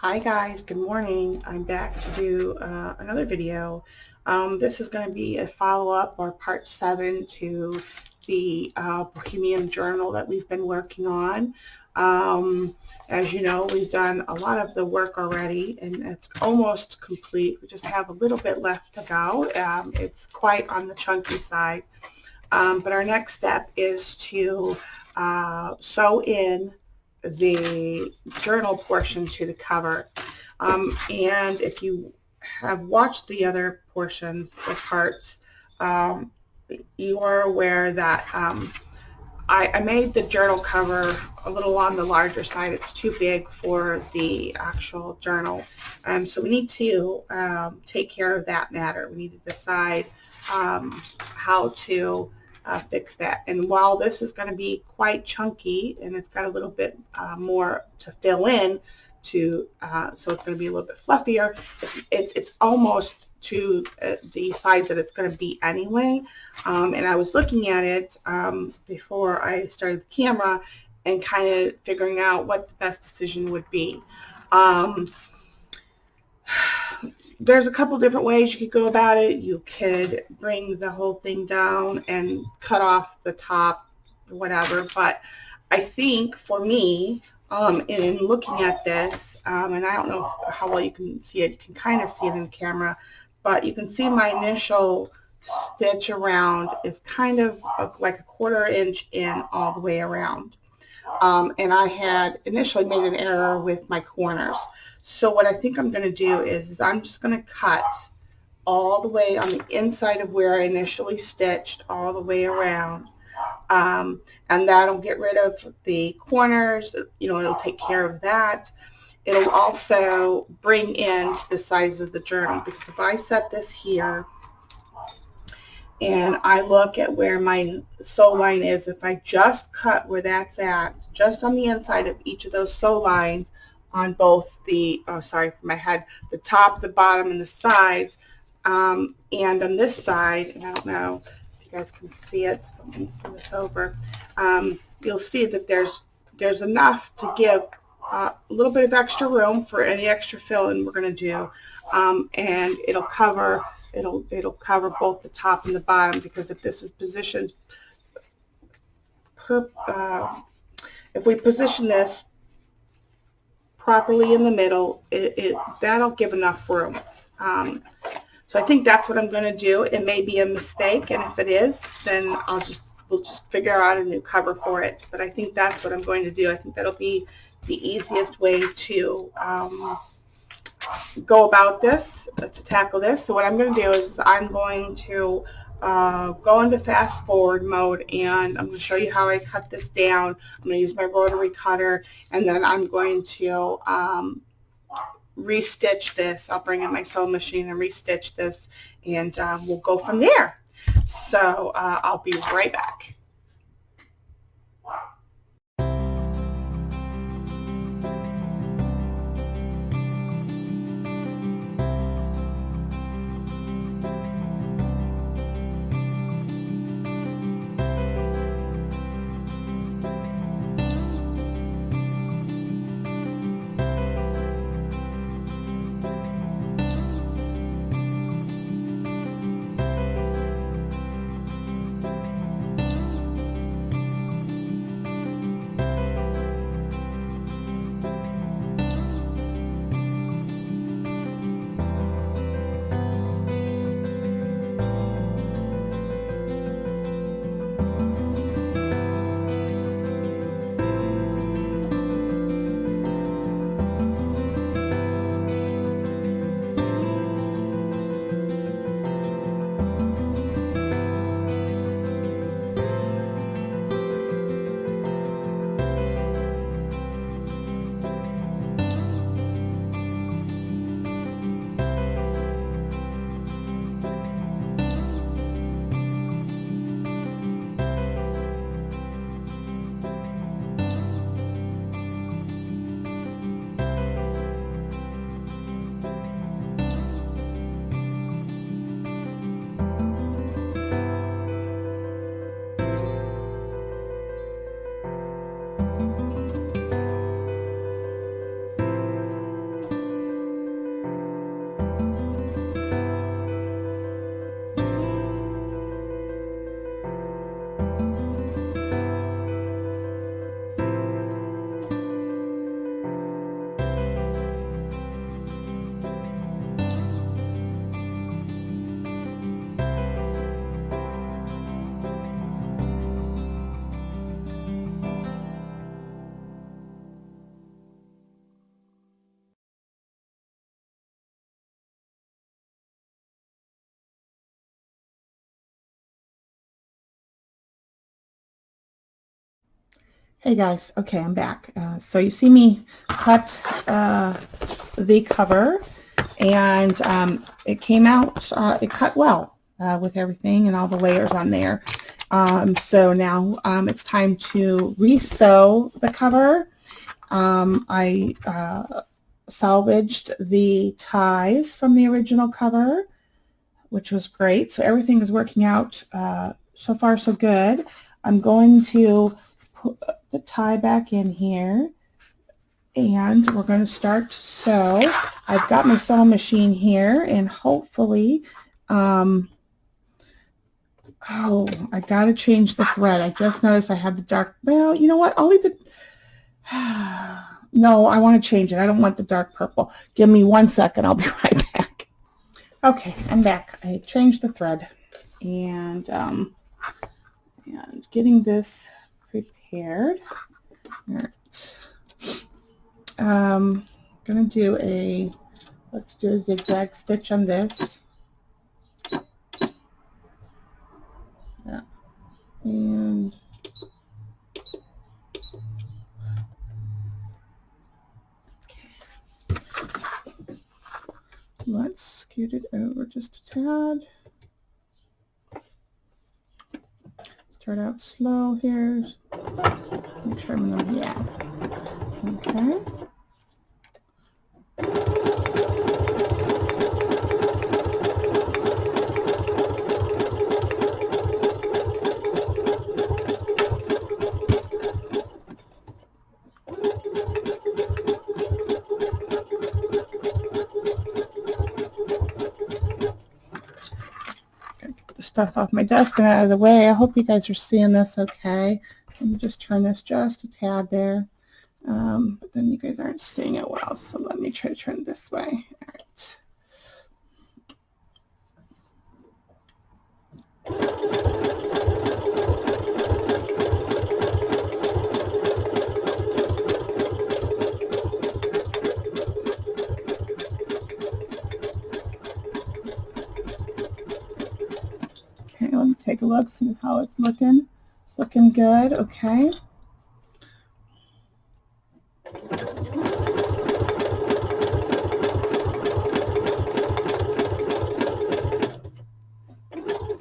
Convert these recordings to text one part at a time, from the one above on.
Hi guys, good morning. I'm back to do another video. This is going to be a follow-up or part 7 to the Bohemian journal that we've been working on. As you know, we've done a lot of the work already and it's almost complete. We just have a little bit left to go. It's quite on the chunky side. But our next step is to sew in the journal portion to the cover. And if you have watched the other portions or parts, you are aware that I made the journal cover a little on the larger side. It's too big for the actual journal. So we need to take care of that matter. We need to decide how to fix that. And while this is going to be quite chunky and it's got a little bit more to fill in to, so it's going to be a little bit fluffier, it's almost to the size that it's going to be anyway. And I was looking at it before I started the camera and kind of figuring out what the best decision would be. There's a couple different ways you could go about it. You could bring the whole thing down and cut off the top, whatever. But I think for me, in looking at this, and I don't know how well you can see it, you can kind of see it in the camera, but you can see my initial stitch around is kind of like a 1/4 inch in all the way around. And I had initially made an error with my corners. So what I think I'm going to do is I'm just going to cut all the way on the inside of where I initially stitched all the way around. And that'll get rid of the corners. It'll take care of that. It'll also bring in the size of the journal, because if I set this here and I look at where my sew line is, if I just cut where that's at, just on the inside of each of those sew lines on both the, sorry for my head, the top, the bottom, and the sides, and on this side, and I don't know if you guys can see it, let me turn this over, you'll see that there's enough to give a little bit of extra room for any extra fill-in we're going to do, and it'll cover both the top and the bottom, because if this is positioned if we position this properly in the middle, that'll give enough room. So I think that's what I'm going to do. It may be a mistake, and if it is, then we'll just figure out a new cover for it. But I think that's what I'm going to do. I think that'll be the easiest way to go about this, to tackle this. So what I'm going to do is I'm going to go into fast forward mode, and I'm going to show you how I cut this down. I'm going to use my rotary cutter, and then I'm going to restitch this. I'll bring in my sewing machine and restitch this, and we'll go from there. So I'll be right back. Hey guys, okay, I'm back. So you see me cut the cover, and it came out, it cut well with everything and all the layers on there. So now it's time to re-sew the cover. I salvaged the ties from the original cover, which was great. So everything is working out so far so good. I'm going to put the tie back in here, and we're going to start to sew. I've got my sewing machine here, and hopefully, oh, I got to change the thread. I just noticed I had the dark, well, you know what, I'll leave the, no, I want to change it. I don't want the dark purple. Give me 1 second, I'll be right back. Okay, I'm back. I changed the thread, and getting this prepared. All right. Gonna do let's do a zigzag stitch on this. Yeah. And okay. Let's scoot it over just a tad. Start out slow here. Make sure I'm not, yeah. Okay. Stuff off my desk and out of the way. I hope you guys are seeing this okay. Let me just turn this just a tad there. But then you guys aren't seeing it well, so let me try to turn it this way. All right. Okay, let me take a look, see how it's looking. It's looking good, okay.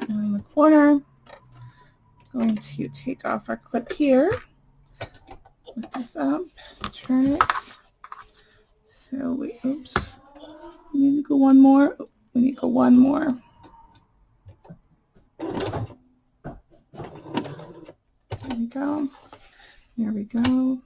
In the corner, I'm going to take off our clip here, lift this up, turn it. So we, oops, we need to go one more. We need to go one more. There we go. There we go.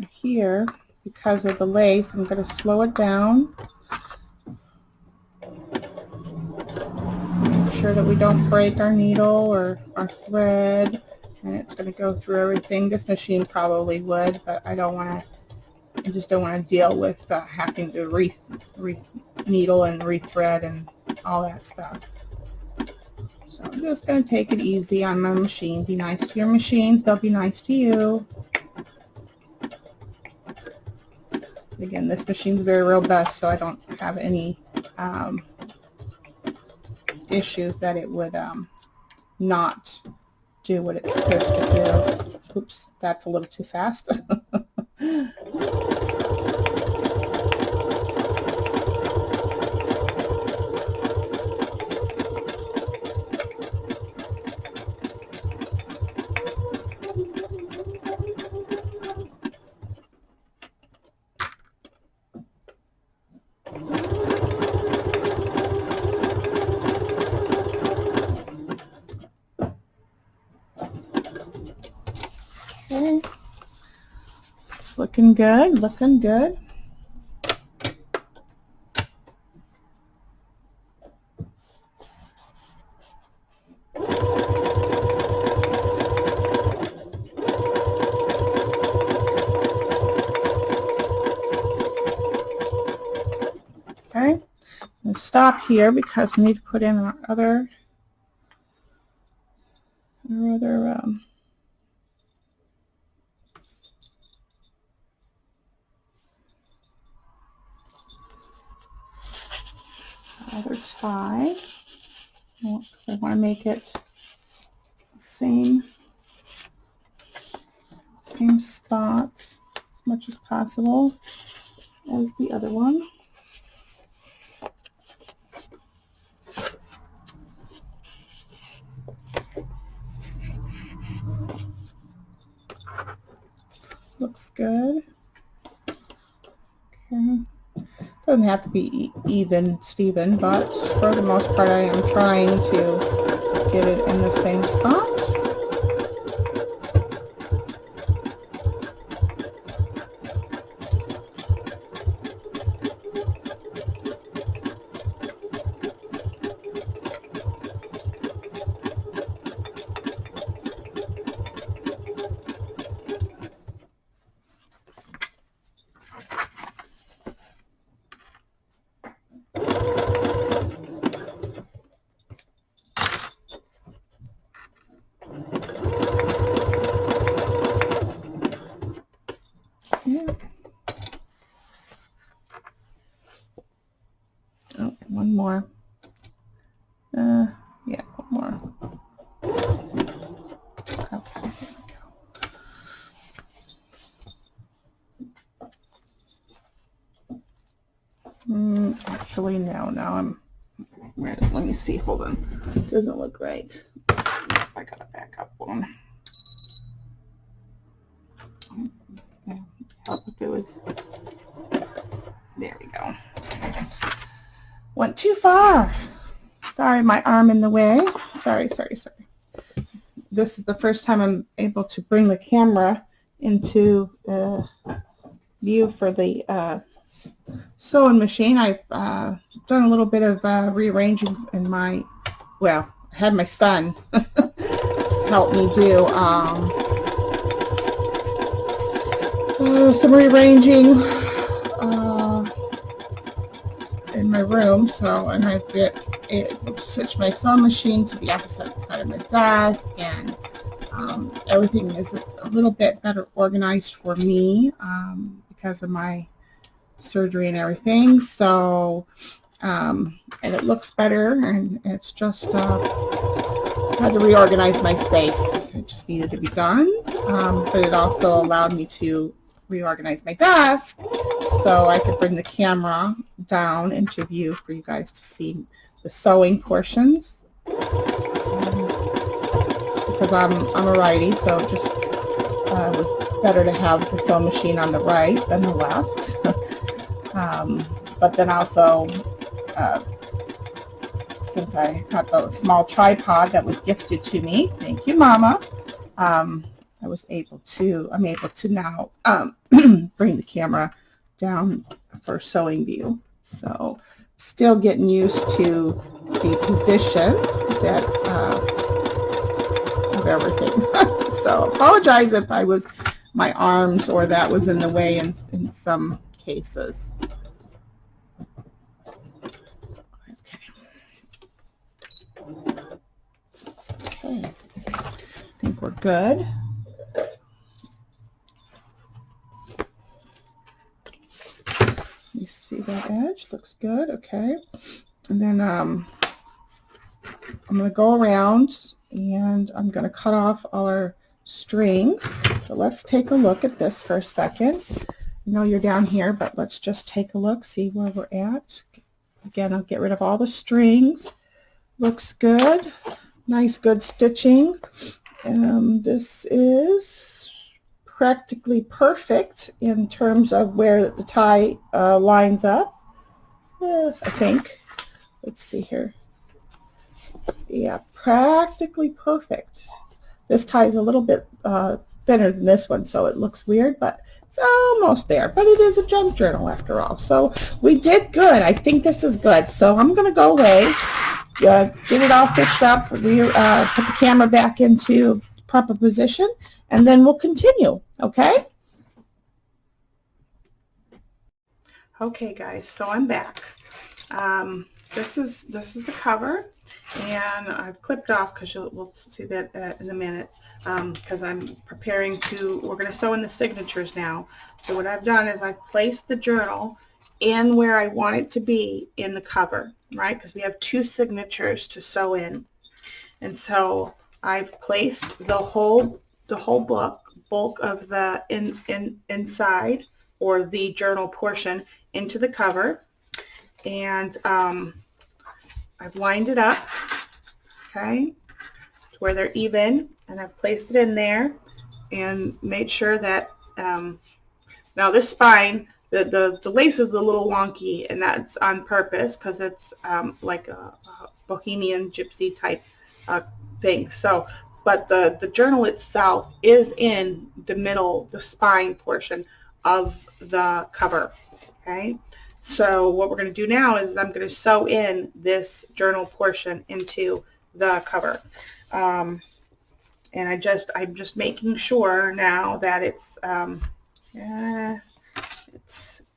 Here, because of the lace, I'm going to slow it down. Make sure that we don't break our needle or our thread, and it's going to go through everything. This machine probably would, but I just don't want to deal with having to needle and rethread and all that stuff. So I'm just going to take it easy on my machine. Be nice to your machines, they'll be nice to you. Again, this machine's very robust, so I don't have any issues that it would not do what it's supposed to do. Oops, that's a little too fast. Okay, it's looking good, looking good. stop here because we need to put in our other tie. I want to make it the same spot as much as possible as the other one. Looks good. Okay. Doesn't have to be even, Steven, but for the most part I am trying to get it in the same spot. Yeah. Oh, one more. Yeah, one more. Okay, there we go. Actually, no. Now I'm. Let me see. Hold on. Doesn't look right. I gotta back up one. Help if it was. There we go. Went too far. Sorry, my arm in the way. Sorry. This is the first time I'm able to bring the camera into view for the sewing machine. I've done a little bit of rearranging in my, well, I had my son help me do some rearranging in my room, so, and I've switched my sewing machine to the opposite side of my desk, and everything is a little bit better organized for me because of my surgery and everything. So and it looks better, and it's just had to reorganize my space. It just needed to be done, but it also allowed me to reorganize my desk so I could bring the camera down into view for you guys to see the sewing portions, because I'm a righty, so it just was better to have the sewing machine on the right than the left. But then also, since I got the small tripod that was gifted to me, thank you, Mama, I'm able to now bring the camera down for sewing view. So still getting used to the position that of everything. So apologize if my arms or that was in the way in some cases. Okay, I think we're good. You see that edge? Looks good. Okay, and then I'm going to go around and I'm going to cut off all our strings. So let's take a look at this for a second. I know you're down here, but let's just take a look, see where we're at. Again, I'll get rid of all the strings. Looks good. Nice, good stitching. This is practically perfect in terms of where the tie lines up, I think. Let's see here. Yeah, practically perfect. This tie is a little bit thinner than this one, so it looks weird, but it's almost there. But it is a junk journal after all, so we did good. I think this is good. So I'm going to go away, get it all fixed up, put the camera back into proper position, and then we'll continue, okay? Okay, guys, so I'm back. This is the cover, and I've clipped off because we'll see that in a minute. Because I'm preparing we're going to sew in the signatures now. So what I've done is I've placed the journal in where I want it to be in the cover, right? Because we have 2 signatures to sew in, and so I've placed the whole bulk of the inside, or the journal portion, into the cover, and I've lined it up, okay, to where they're even, and I've placed it in there and made sure that, now this spine, the lace is a little wonky, and that's on purpose because it's like a Bohemian gypsy type thing. So, but the journal itself is in the middle, the spine portion of the cover, okay? So what we're going to do now is I'm going to sew in this journal portion into the cover. And I'm just making sure now that it's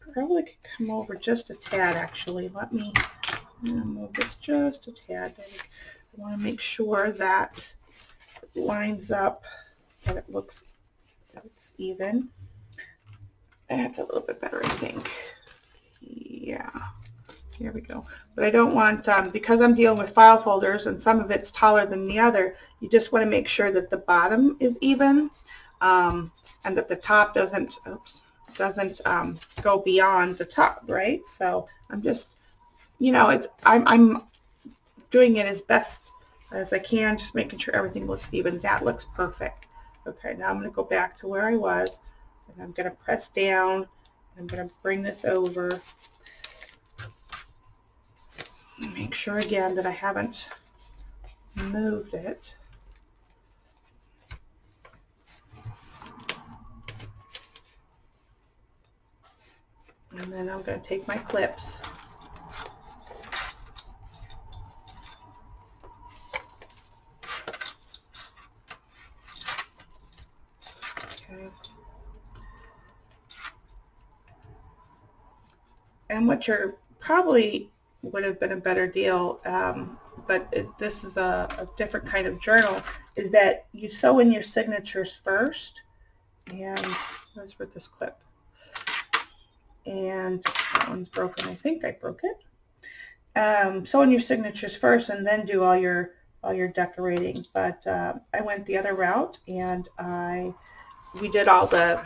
probably could come over just a tad, actually. Let me move this just a tad. I want to make sure that it lines up, that it looks, that it's even. That's a little bit better, I think. Yeah, here we go. But I don't want, because I'm dealing with file folders and some of it's taller than the other, you just want to make sure that the bottom is even, and that the top doesn't go beyond the top, right? So I'm just, you know, I'm doing it as best as I can, just making sure everything looks even. That looks perfect. Okay, now I'm going to go back to where I was, and I'm going to press down. I'm going to bring this over. Make sure again that I haven't moved it. And then I'm going to take my clips. Okay. And what you're probably would have been a better deal, but this is a different kind of journal, is that you sew in your signatures first. And let's put this clip. And that one's broken. I think I broke it. Sew in your signatures first, and then do all your decorating. But I went the other route, and we did all the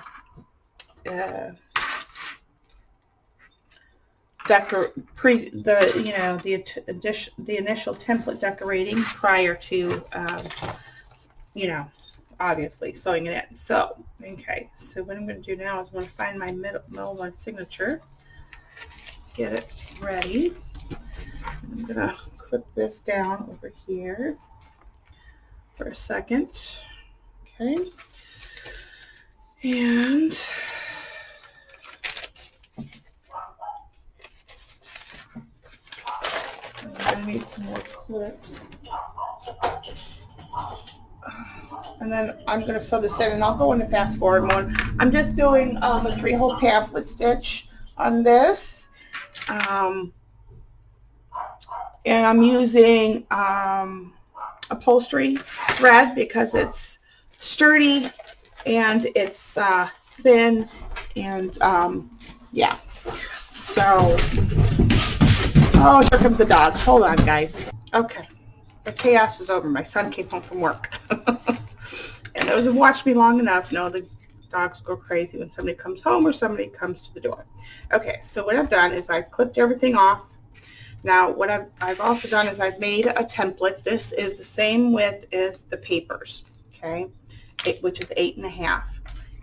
the initial template decorating prior to obviously sewing it in. So okay, so what I'm going to do now is I'm going to find my middle one signature, get it ready. I'm going to clip this down over here for a second. Okay, and I need some more clips. And then I'm going to sew this in, and I'll go into fast forward mode. I'm just doing a 3-hole pamphlet stitch on this. And I'm using upholstery thread because it's sturdy and it's thin, and yeah. So, oh, here comes the dogs. Hold on, guys. Okay, the chaos is over. My son came home from work. And those who watched me long enough know the dogs go crazy when somebody comes home or somebody comes to the door. Okay, so what I've done is I've clipped everything off. Now, what I've also done is I've made a template. This is the same width as the papers, okay, which is 8.5.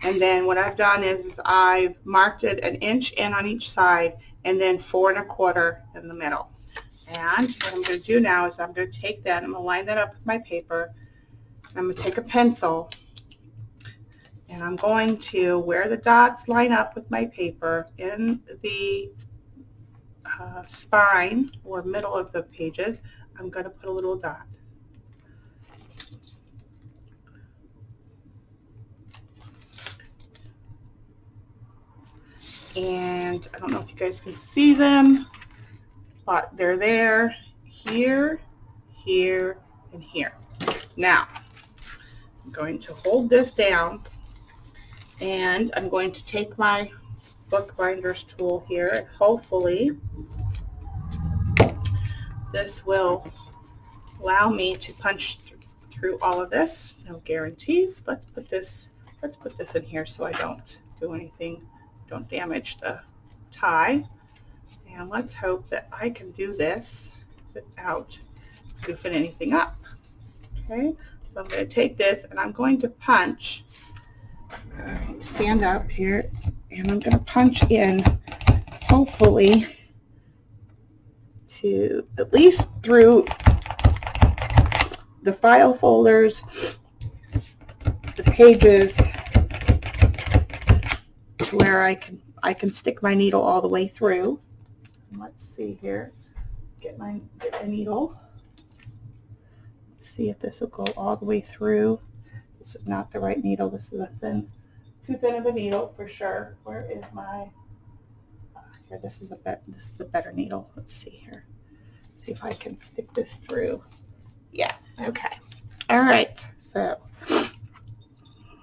And then what I've done is I've marked it 1 inch in on each side, and then 4 1/4 in the middle. And what I'm going to do now is I'm going to take that, I'm going to line that up with my paper. I'm going to take a pencil, and I'm going to, where the dots line up with my paper in the spine or middle of the pages, I'm going to put a little dot. And I don't know if you guys can see them, but they're there, here, here, and here. Now, I'm going to hold this down, and I'm going to take my bookbinder's tool here, and hopefully this will allow me to punch through all of this. No guarantees. Let's put this in here so I don't do anything, don't damage the tie. And let's hope that I can do this without goofing anything up. Okay, so I'm going to take this and I'm going to punch, stand up here, and I'm going to punch in, hopefully, to at least through the file folders, the pages, to where I can stick my needle all the way through. Let's see here. Get my needle. Let's see if this will go all the way through. This is not the right needle. This is too thin of a needle for sure. Where is my? Here, this is a better needle. Let's see here. See if I can stick this through. Yeah. Okay. All right. So,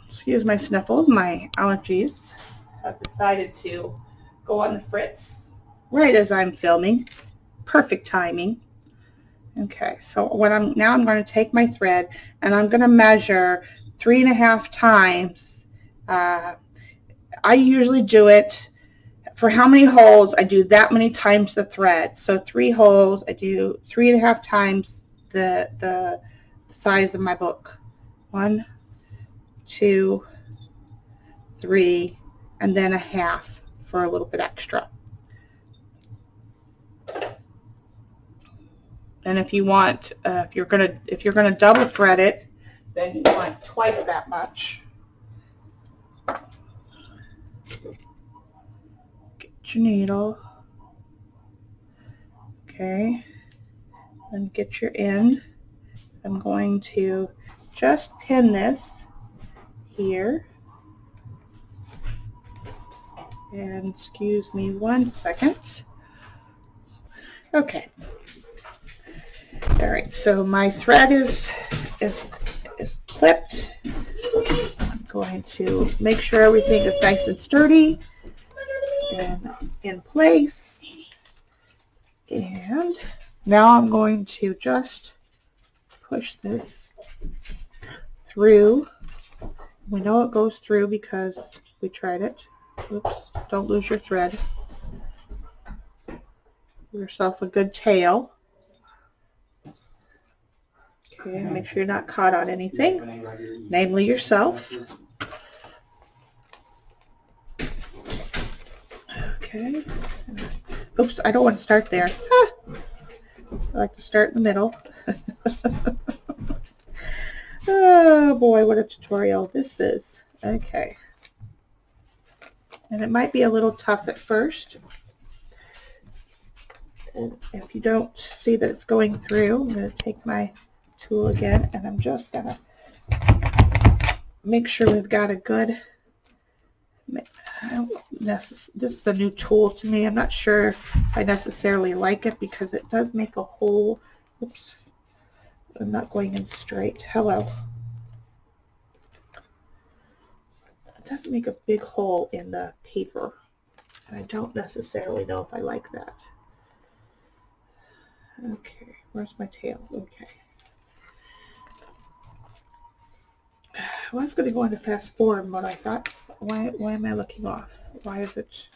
excuse my sniffles. My allergies have decided to go on the fritz right as I'm filming. Perfect timing. Okay, so now I'm going to take my thread and I'm going to measure 3.5 times. I usually do it for how many holes. I do that many times the thread. So 3 holes, I do 3.5 times the size of my book. 1, 2, 3, and then a half for a little bit extra. And if you want, if you're gonna double thread it, then you want twice that much. Get your needle, okay, and get your end. I'm going to just pin this here, and excuse me 1 second. Okay. All right, so my thread is clipped. I'm going to make sure everything is nice and sturdy and in place. And now I'm going to just push this through. We know it goes through because we tried it. Oops, don't lose your thread. Give yourself a good tail. Okay, make sure you're not caught on anything, namely yourself. Okay. Oops, I don't want to start there. I like to start in the middle. Oh boy, what a tutorial this is. Okay. And it might be a little tough at first. And if you don't see that it's going through, I'm going to take my tool again, and I'm just going to make sure we've got a good, this is a new tool to me. I'm not sure if I necessarily like it because it does make a hole. Oops, I'm not going in straight. Hello. It does make a big hole in the paper, and I don't necessarily know if I like that. Okay, where's my tail? Okay. I was going to go into fast forward, but I thought, why am I looking off? Why is it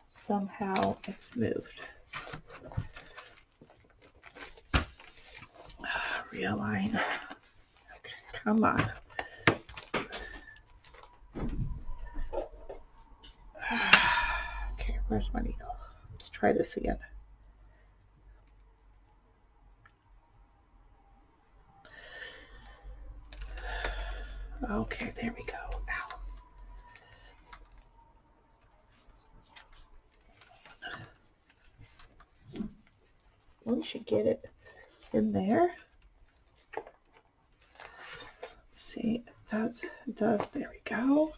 somehow it's moved? Realign. Okay, come on. Okay, where's my needle? Let's try this again. Okay, there we go. Ow. We should get it in there. Let's see, it does, there we go.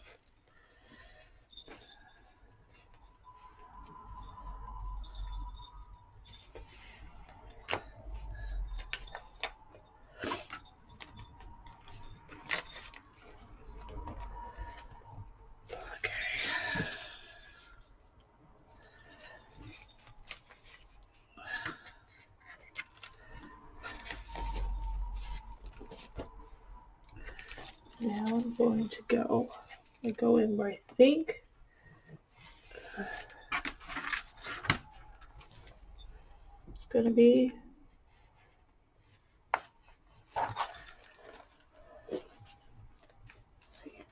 Now I'm going to go in where I think it's going to be. Let's see.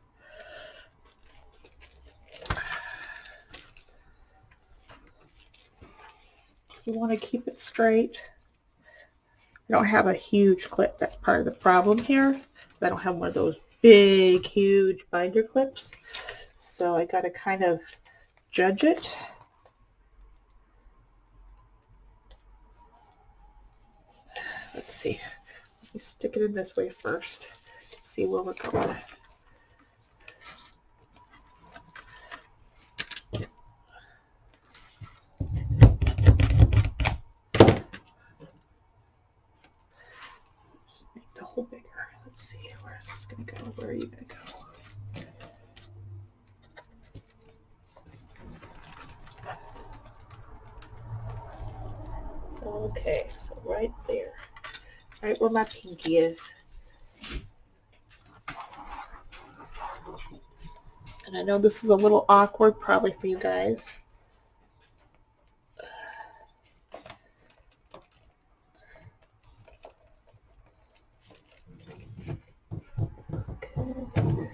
You want to keep it straight. I don't have a huge clip. That's part of the problem here. I don't have one of those big, huge binder clips. So I got to kind of judge it. Let's see. Let me stick it in this way first. See where we're going. Just make the hole bigger. Let's see. Where is this going to go? Where are you going to go? Okay, so right there. Right where my pinky is. And I know this is a little awkward probably for you guys. Okay.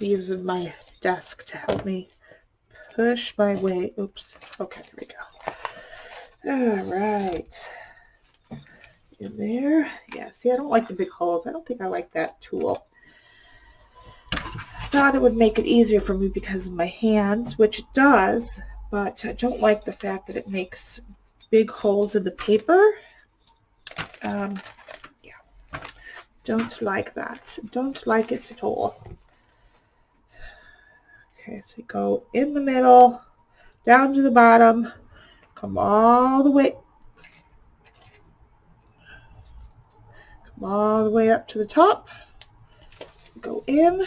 Using my desk to help me push my way. Oops. Okay, there we go. All right. In there. Yeah, see, I don't like the big holes. I don't think I like that tool. I thought it would make it easier for me because of my hands, which it does, but I don't like the fact that it makes big holes in the paper. Yeah. Don't like that. Don't like it at all. Okay, so you go in the middle, down to the bottom, come all the way up to the top, go in,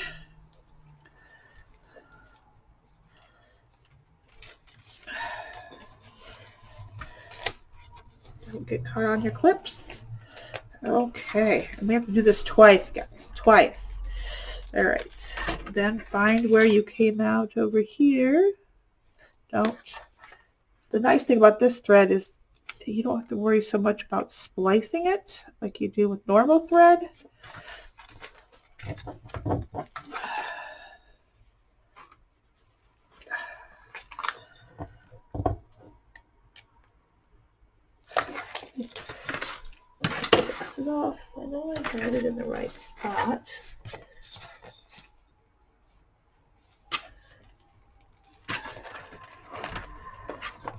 don't get caught on your clips. Okay, and we have to do this twice, guys, twice. All right, then find where you came out over here. The nice thing about this thread is you don't have to worry so much about splicing it like you do with normal thread. This is off. I know I had it in the right spot.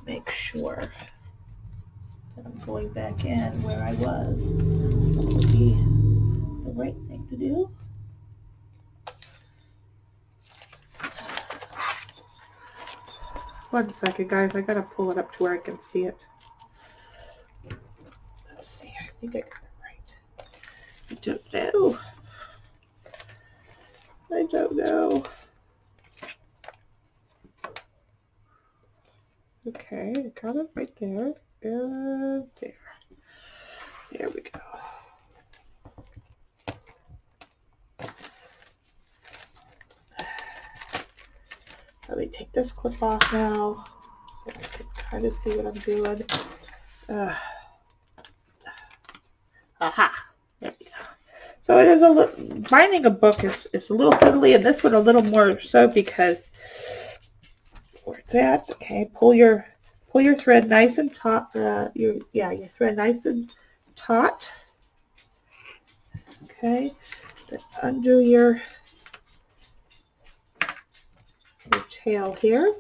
Make sure that I'm going back in where I was. That would be the right thing to do. One second, guys. I gotta pull it up to where I can see it. Let's see. I think I got it right. I don't know. I don't know. Okay, I got it right there. And there. There we go. Let me take this clip off now so I can kind of see what I'm doing. Aha! There we go. So it is a little, binding a book is a little fiddly, and this one a little more so because where it's at. Okay, pull your thread nice and taut. Your thread nice and taut. Okay, then undo your tail here.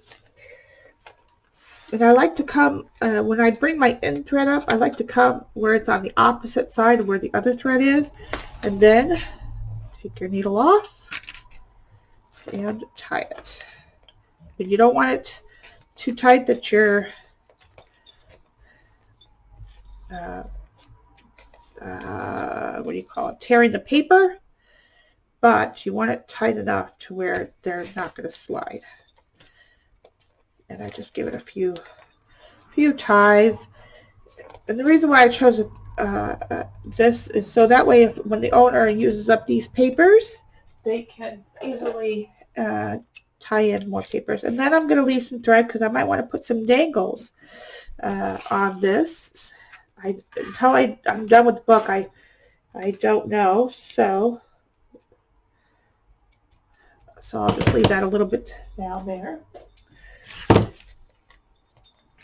And I like to come, when I bring my end thread up, I like to come where it's on the opposite side of where the other thread is. And then take your needle off and tie it. And you don't want it too tight that you're what do you call it, tearing the paper, but you want it tight enough to where they're not going to slide. And I just give it a few ties, And the reason why I chose this is so that way if when the owner uses up these papers, they can easily tie in more papers. And then I'm going to leave some thread because I might want to put some dangles on this. Until I'm done with the book, I don't know. So I'll just leave that a little bit down there.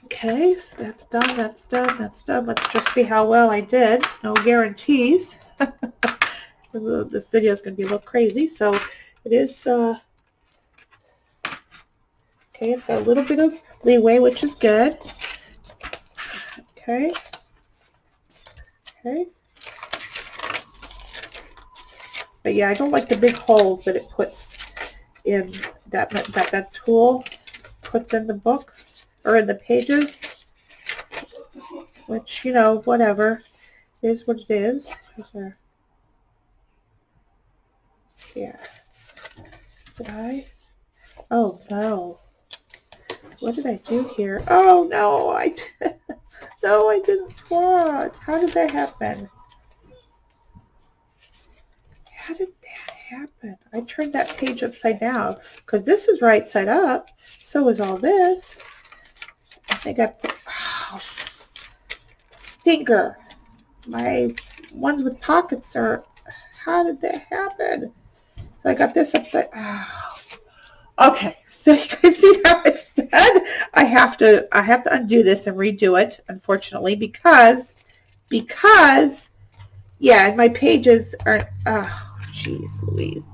Okay, so that's done, that's done, that's done. Let's just see how well I did. No guarantees. This video is going to be a little crazy, so it is, okay, it's got a little bit of leeway, which is good. Okay. Okay. But yeah, I don't like the big holes that it puts in, that tool puts in the book, or in the pages, which, you know, whatever, is what it is. Yeah. Did I? Oh, no. What did I do here? Oh, no, no, I didn't. What? How did that happen? How did that happen? I turned that page upside down, because this is right side up. So is all this. I think I put, oh, stinker. My ones with pockets are, how did that happen? So I got this upside, oh. Okay, so you guys see how it's done? I have to undo this and redo it, unfortunately, because, yeah, my pages are, oh, jeez Louise.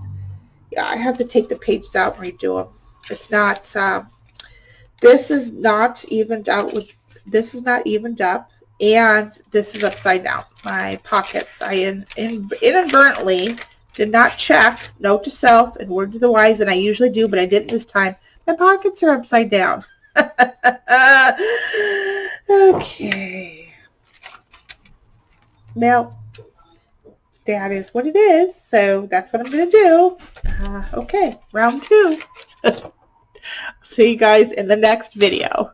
Yeah, I have to take the pages out and redo them. It's not, this is not evened out with, this is not evened up, and this is upside down. My pockets, I inadvertently did not check, note to self, and word to the wise, and I usually do, but I didn't this time. My pockets are upside down. Okay. Now, that is what it is, so that's what I'm going to do. Okay, round 2. See you guys in the next video.